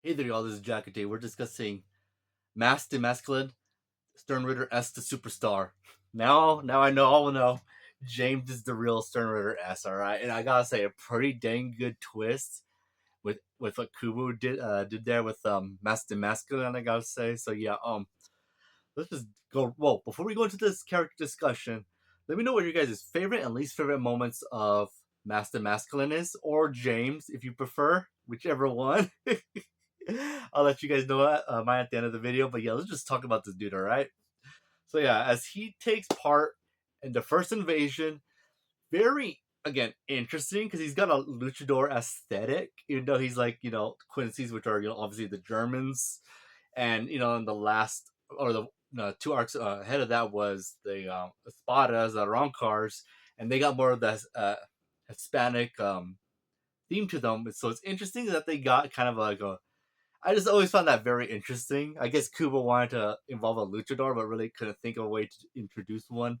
Hey there, y'all. This is Jack. Today we're discussing Masked and Masculine, Sternritter S the Superstar. Now I know, all will know, James is the real Sternritter S. All right, and I gotta say, a pretty dang good twist with what Kubo did there with Masked and Masculine. I gotta say, so yeah. Let's just go. Well, before we go into this character discussion, let me know what your guys' favorite and least favorite moments of Masked and Masculine is, or James, if you prefer, whichever one. I'll let you guys know mine at the end of the video. But yeah, let's just talk about this dude, all right? So yeah, as he takes part in the first invasion, very again interesting because he's got a luchador aesthetic, even though he's like Quincy's, which are obviously the Germans, and in the last or the two arcs ahead of that was the Espadas, the Roncars, and they got more of the Hispanic theme to them. So it's interesting that they got kind of like a I just always found that very interesting. I guess Kubo wanted to involve a luchador, but really couldn't think of a way to introduce one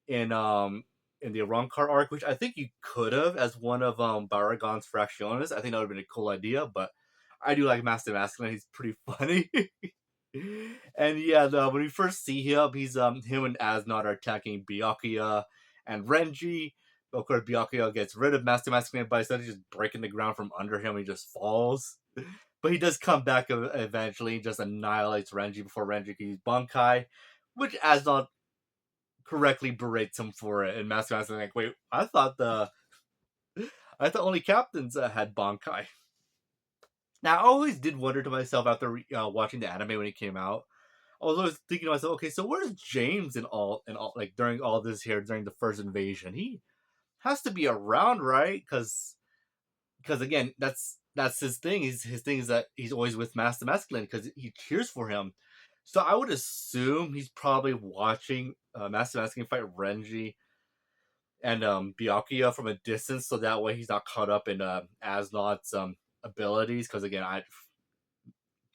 in in the Arrancar arc, which I think you could have as one of Baragon's Fracciones. I think that would have been a cool idea, but I do like Master Masculine. He's pretty funny. And yeah, when we first see him, he's him and Asnod are attacking Byakuya and Renji. But of course, Byakuya gets rid of Master Masculine, but instead of just breaking the ground from under him, he just falls. But he does come back eventually, just annihilates Renji before Renji can use Bankai, which Asnod correctly berates him for it. And Master Masculine like, wait, I thought only captains had Bankai. Now I always did wonder to myself after watching the anime when it came out. I was always thinking to myself, okay, so where's James in all like during all this here during the first invasion? He has to be around, right? Because again, that's his thing. His thing is that he's always with Master Masculine because he cheers for him. So I would assume he's probably watching Master Masculine fight Renji and Byakuya from a distance, so that way he's not caught up in Asnod's abilities. Because again,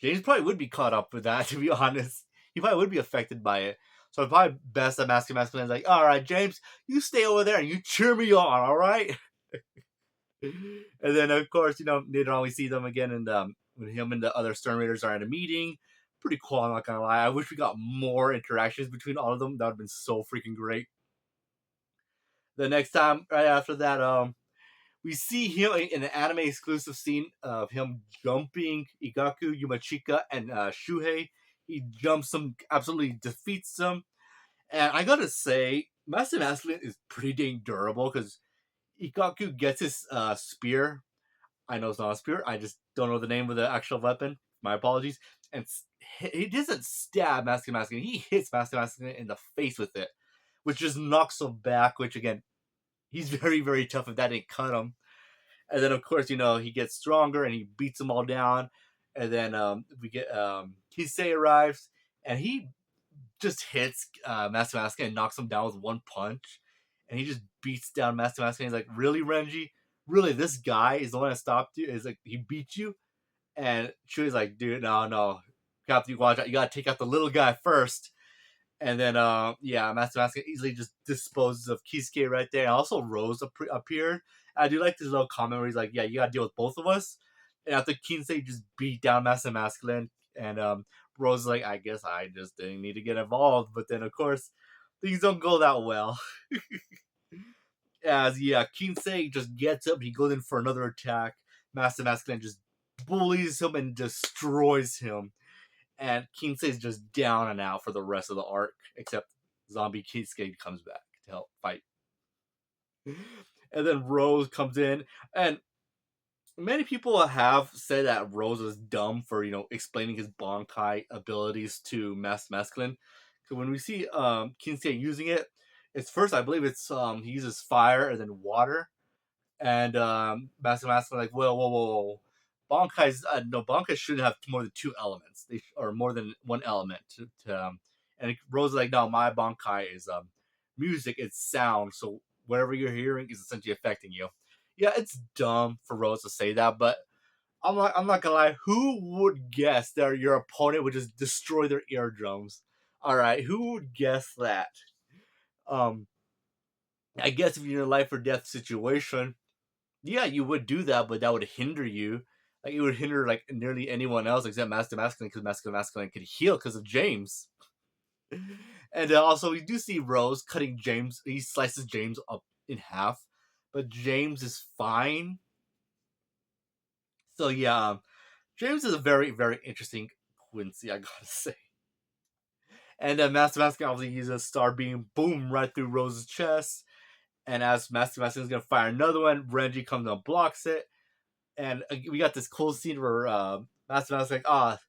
James probably would be caught up with that. To be honest, he probably would be affected by it. So it's probably best that Master Masculine is like, all right, James, you stay over there and you cheer me on, all right? And then of course, later on we see them again, and when him and the other Stern Raiders are in a meeting. Pretty cool, I'm not gonna lie. I wish we got more interactions between all of them. That would have been so freaking great. The next time, right after that, we see him in an anime exclusive scene of him jumping Igaku, Yumachika, and Shuhei. He jumps them, absolutely defeats them. And I gotta say, Master Masculine is pretty dang durable because Ikaku gets his spear. I know it's not a spear. I just don't know the name of the actual weapon. My apologies. And he doesn't stab Master Masculine. He hits Master Masculine in the face with it, which just knocks him back. Which again, he's very very tough. If that didn't cut him, and then of course he gets stronger and he beats them all down. And then we get Kisei arrives and he just hits Master Masculine and knocks him down with one punch. And he just beats down Master Masculine. He's like, really, Renji? Really, this guy is the one that stopped you? Is like, he beat you? And Shui's like, dude, no. Captain, you watch out. You gotta take out the little guy first. And then, yeah, Master Masculine easily just disposes of Kisuke right there. And also, Rose appeared. I do like this little comment where he's like, yeah, you gotta deal with both of us. And after Kinsei just beat down Master Masculine, and Rose is like, I guess I just didn't need to get involved. But then, of course, things don't go that well. As, yeah, Kinsei just gets up, he goes in for another attack. Master Masculine just bullies him and destroys him. And Kinsei's just down and out for the rest of the arc, except Zombie Kisuke comes back to help fight. And then Rose comes in, and many people have said that Rose is dumb for explaining his Bankai abilities to Masculine. So when we see Kinsei using it, it's first I believe it's he uses fire and then water, and Master Masculine like whoa. Bankai's no Bankai shouldn't have more than two elements, or more than one element. And Rose is like, no, my Bankai is music, it's sound, so whatever you're hearing is essentially affecting you. Yeah, it's dumb for Rose to say that, but I'm not gonna lie. Who would guess that your opponent would just destroy their eardrums? All right, who would guess that? Um, I guess if you're in a life or death situation, yeah, you would do that, but that would hinder you. Like it would hinder like nearly anyone else except Master Masculine because Master Masculine could heal because of James. And also we do see Rose cutting James. He slices James up in half, but James is fine. So yeah, James is a very interesting Quincy, I gotta say. And then Master Masculine obviously uses Star Beam, boom, right through Rose's chest. And as Master Masculine is gonna fire another one, Renji comes and blocks it. And we got this cool scene where Master Masculine's like,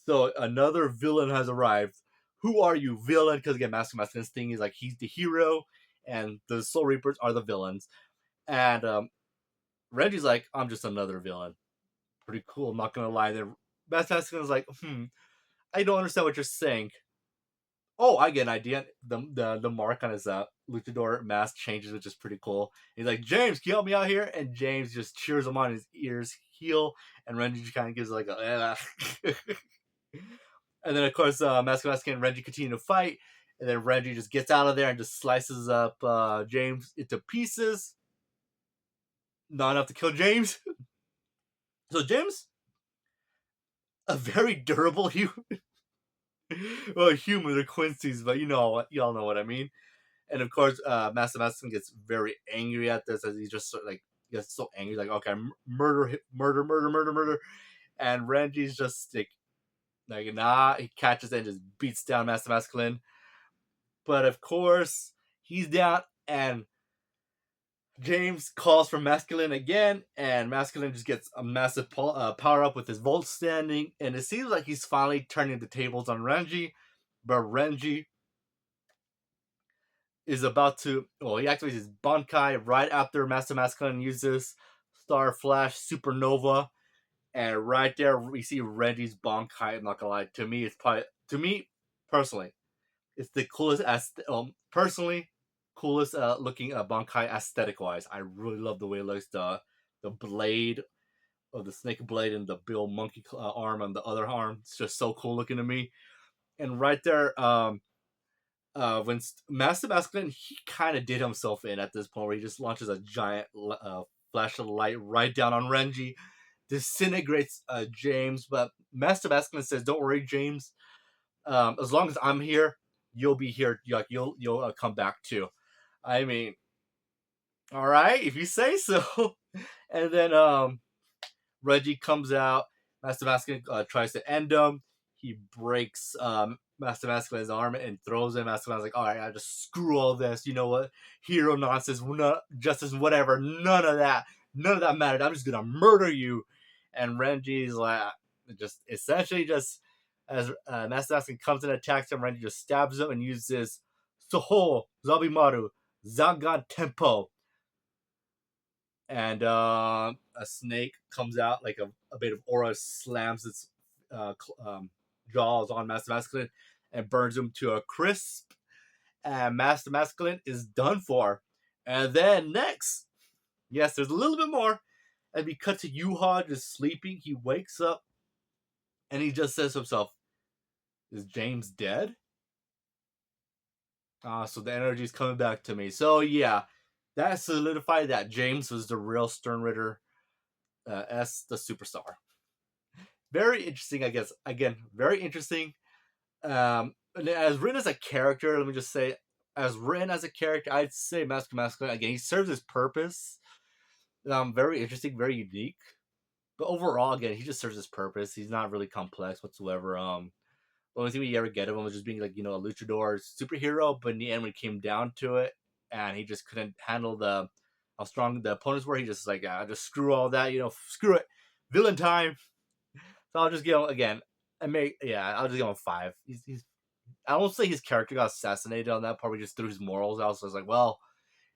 so another villain has arrived. Who are you, villain? Because again, Master Masculine's thing is like he's the hero, and the Soul Reapers are the villains. And Renji's like, I'm just another villain. Pretty cool. I'm not gonna lie. There, Master Masculine's like, I don't understand what you're saying. Oh, I get an idea. The mark on his luchador mask changes, which is pretty cool. He's like, James, can you help me out here? And James just cheers him on. His ears heal, and Renji just kind of gives like a. And then of course, Mask and Renji continue to fight, and then Renji just gets out of there and just slices up James into pieces. Not enough to kill James. So James, a very durable human. Well, human or Quincy's, but y'all know what I mean. And of course, Master Masculine gets very angry at this as he just sort of, like gets so angry, like okay, murder, and Renji's just like nah. He catches it and just beats down Master Masculine. But of course, he's down, and James calls for Masculine again, and Masculine just gets a massive power up with his Volt standing, and it seems like he's finally turning the tables on Renji, but Renji is about to. Well, he activates his Bankai right after Master Masculine uses Star Flash Supernova, and right there we see Renji's Bankai. I'm not gonna lie, to me, personally, it's the coolest personally coolest looking Bankai aesthetic wise. I really love the way it looks. The blade of the snake blade and the Bill monkey arm on the other arm. It's just so cool looking to me. And right there, when Master Masculine, he kind of did himself in at this point where he just launches a giant flash of light right down on Renji, disintegrates James. But Master Masculine says, "Don't worry, James. As long as I'm here, you'll be here. You'll come back too." I mean, all right, if you say so. And then Reggie comes out. Master Masculine tries to end him. He breaks Master Masculine's arm and throws him. Master Masculine's like, all right, I just screw all this. You know what? Hero nonsense, justice, whatever. None of that. None of that mattered. I'm just gonna murder you. And Renji's like, just essentially just as Master Masculine comes and attacks him, Renji just stabs him and uses Soho Zabimaru Zangan Tempo. And a snake comes out, like a bit of aura slams its jaws on Master Masculine and burns him to a crisp. And Master Masculine is done for. And then next, yes, there's a little bit more. And we cut to Yuha just sleeping. He wakes up and he just says to himself, is James dead? So the energy is coming back to me. So yeah, that solidified that James was the real Sternritter S, the superstar. Very interesting, I guess. Again, very interesting. As written as a character, let me just say, as written as a character, I'd say Master Masculine, again, he serves his purpose. Very interesting, very unique. But overall, again, he just serves his purpose. He's not really complex whatsoever. The only thing we ever get of him was just being like, a luchador superhero, but in the end, when it came down to it, and he just couldn't handle how strong the opponents were, he just like, just screw all that, screw it, villain time. So I'll just give him again. I'll just give him a 5. He's I won't say his character got assassinated on that part. We just threw his morals out. So it's like, well,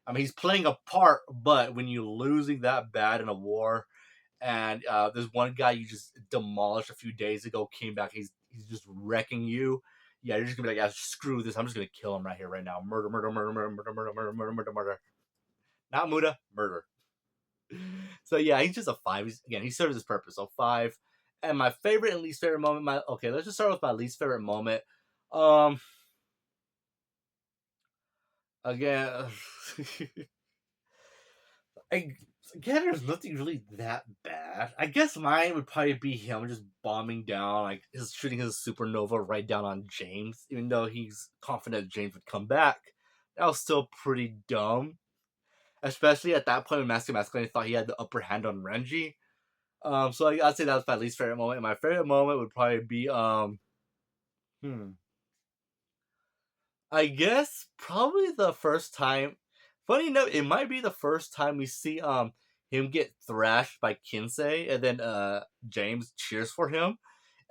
I mean, he's playing a part, but when you're losing that bad in a war, and there's one guy you just demolished a few days ago came back, he's just wrecking you. Yeah, you're just gonna be like, screw this. I'm just gonna kill him right here, right now. Murder, murder, murder, murder, murder, murder, murder, murder, murder, murder. Not Muda, murder. So yeah, he's just a 5. He serves his purpose. So 5. And my favorite and least favorite moment. Let's just start with my least favorite moment. Again, Again, there's nothing really that bad. I guess mine would probably be him just bombing down, like his shooting his supernova right down on James, even though he's confident James would come back. That was still pretty dumb, especially at that point when Master Masculine thought he had the upper hand on Renji. So I'd say that was my least favorite moment. And my favorite moment would probably be hmm, I guess probably the first time. Funny enough, it might be the first time we see him get thrashed by Kinsei, and then James cheers for him,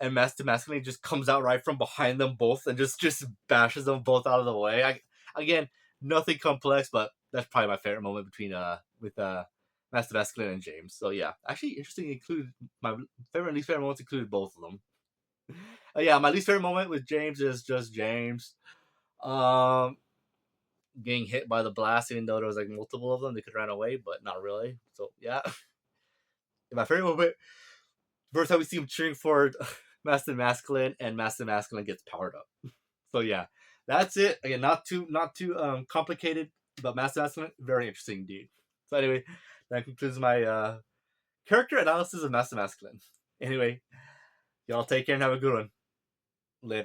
and Master Masculine just comes out right from behind them both and just bashes them both out of the way. Again, nothing complex, but that's probably my favorite moment between with Master Masculine and James. So yeah, actually interesting. Included my favorite and least favorite moments included both of them. Yeah, my least favorite moment with James is just James. Um, Getting hit by the blast, even though there was like multiple of them, they could run away, but not really. So yeah, my favorite moment, first time we see him cheering for Master Masculine, and Master Masculine gets powered up. So yeah, that's it. Again, not too complicated, but Master Masculine very interesting indeed. So anyway, that concludes my character analysis of Master Masculine. Anyway, y'all take care and have a good one. Later.